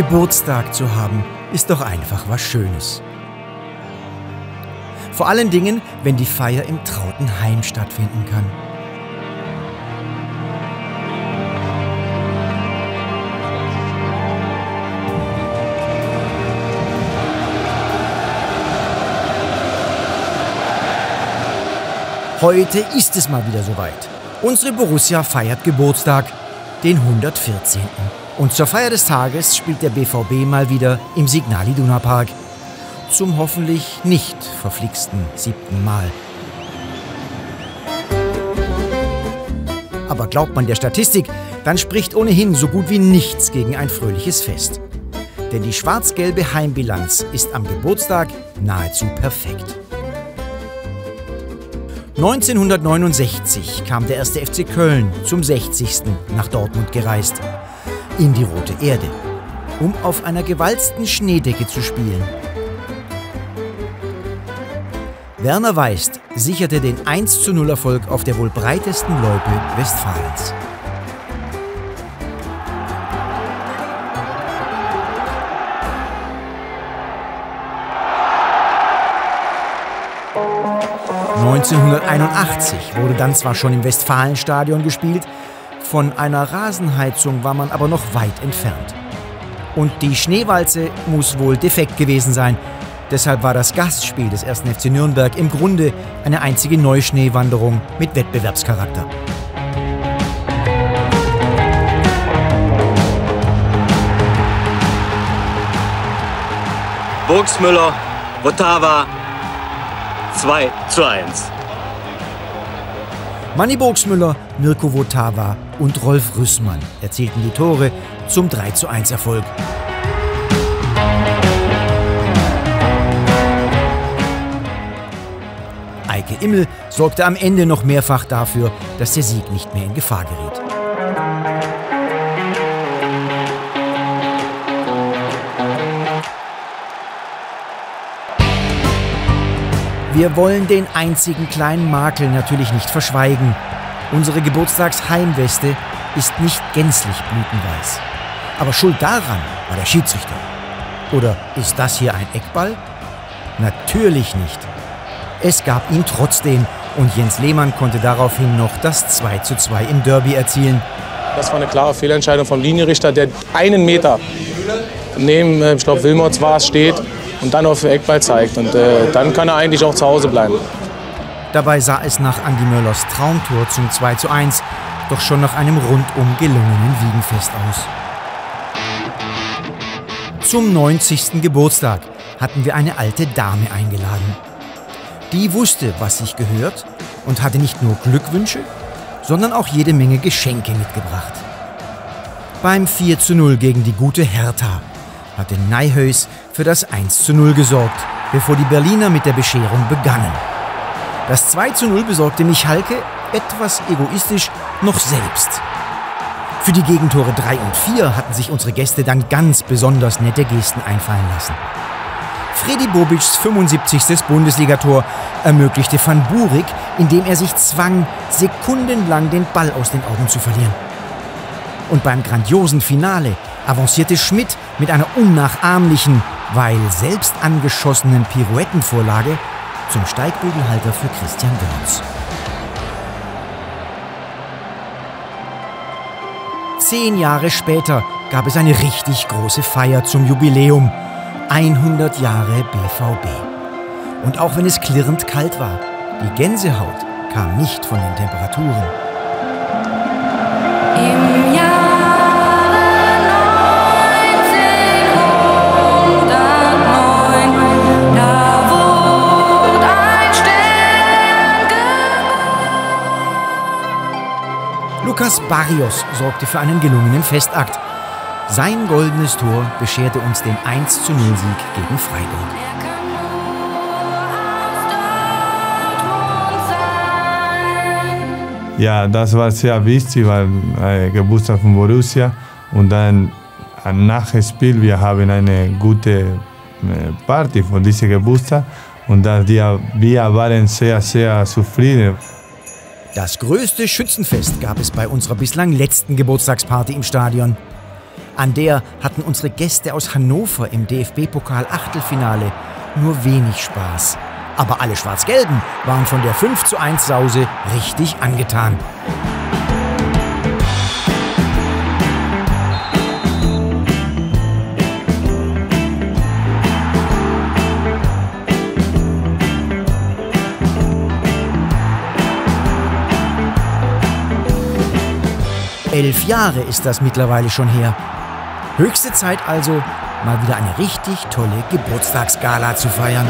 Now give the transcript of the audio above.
Geburtstag zu haben, ist doch einfach was Schönes. Vor allen Dingen, wenn die Feier im trauten Heim stattfinden kann. Heute ist es mal wieder soweit. Unsere Borussia feiert Geburtstag, den 114. Und zur Feier des Tages spielt der BVB mal wieder im Signal Iduna Park. Zum hoffentlich nicht verflixten 7. Mal. Aber glaubt man der Statistik, dann spricht ohnehin so gut wie nichts gegen ein fröhliches Fest. Denn die schwarz-gelbe Heimbilanz ist am Geburtstag nahezu perfekt. 1969 kam der 1. FC Köln zum 60. nach Dortmund gereist. In die Rote Erde, um auf einer gewalzten Schneedecke zu spielen. Werner Weist sicherte den 1:0 Erfolg auf der wohl breitesten Loipe Westfalens. (1981) wurde dann zwar schon im Westfalenstadion gespielt, von einer Rasenheizung war man aber noch weit entfernt. Und die Schneewalze muss wohl defekt gewesen sein. Deshalb war das Gastspiel des 1. FC Nürnberg im Grunde eine einzige Neuschneewanderung mit Wettbewerbscharakter. Burgsmüller, Votava, 2:1. Manni Burgsmüller, Mirko Votava und Rolf Rüssmann erzielten die Tore zum 3:1 Erfolg. Eike Immel sorgte am Ende noch mehrfach dafür, dass der Sieg nicht mehr in Gefahr geriet. Wir wollen den einzigen kleinen Makel natürlich nicht verschweigen. Unsere Geburtstagsheimweste ist nicht gänzlich blütenweiß. Aber schuld daran war der Schiedsrichter. Oder ist das hier ein Eckball? Natürlich nicht. Es gab ihn trotzdem und Jens Lehmann konnte daraufhin noch das 2:2 im Derby erzielen. Das war eine klare Fehlentscheidung vom Linienrichter, der einen Meter neben, ich glaube, Wilmots war es, steht und dann auf den Eckball zeigt. Und dann kann er eigentlich auch zu Hause bleiben. Dabei sah es nach Andi Möllers Traumtor zum 2:1 doch schon nach einem rundum gelungenen Wiegenfest aus. Zum 90. Geburtstag hatten wir eine alte Dame eingeladen. Die wusste, was sich gehört und hatte nicht nur Glückwünsche, sondern auch jede Menge Geschenke mitgebracht. Beim 4:0 gegen die gute Hertha hatte Nijhuis für das 1:0 gesorgt, bevor die Berliner mit der Bescherung begannen. Das 2:0 besorgte Michalke, etwas egoistisch, noch selbst. Für die Gegentore 3 und 4 hatten sich unsere Gäste dann ganz besonders nette Gesten einfallen lassen. Fredi Bobics 75. Bundesligator ermöglichte Van Buurik, indem er sich zwang, sekundenlang den Ball aus den Augen zu verlieren. Und beim grandiosen Finale avancierte Schmidt mit einer unnachahmlichen, weil selbst angeschossenen Pirouettenvorlage zum Steigbügelhalter für Christian Wörns. 10 Jahre später gab es eine richtig große Feier zum Jubiläum. 100 Jahre BVB. Und auch wenn es klirrend kalt war, die Gänsehaut kam nicht von den Temperaturen. Im Jahre 1909, da wurde ein Stern geboren. Lucas Barrios sorgte für einen gelungenen Festakt. Sein goldenes Tor bescherte uns den 1:0-Sieg gegen Freiburg. Ja, das war sehr wichtig, weil Geburtstag von Borussia und dann nach dem Spiel wir haben eine gute Party von diesem Geburtstag und wir waren sehr, sehr zufrieden. Das größte Schützenfest gab es bei unserer bislang letzten Geburtstagsparty im Stadion. An der hatten unsere Gäste aus Hannover im DFB-Pokal-Achtelfinale nur wenig Spaß. Aber alle Schwarz-Gelben waren von der 5:1-Sause richtig angetan. Elf Jahre ist das mittlerweile schon her. Höchste Zeit also, mal wieder eine richtig tolle Geburtstagsgala zu feiern.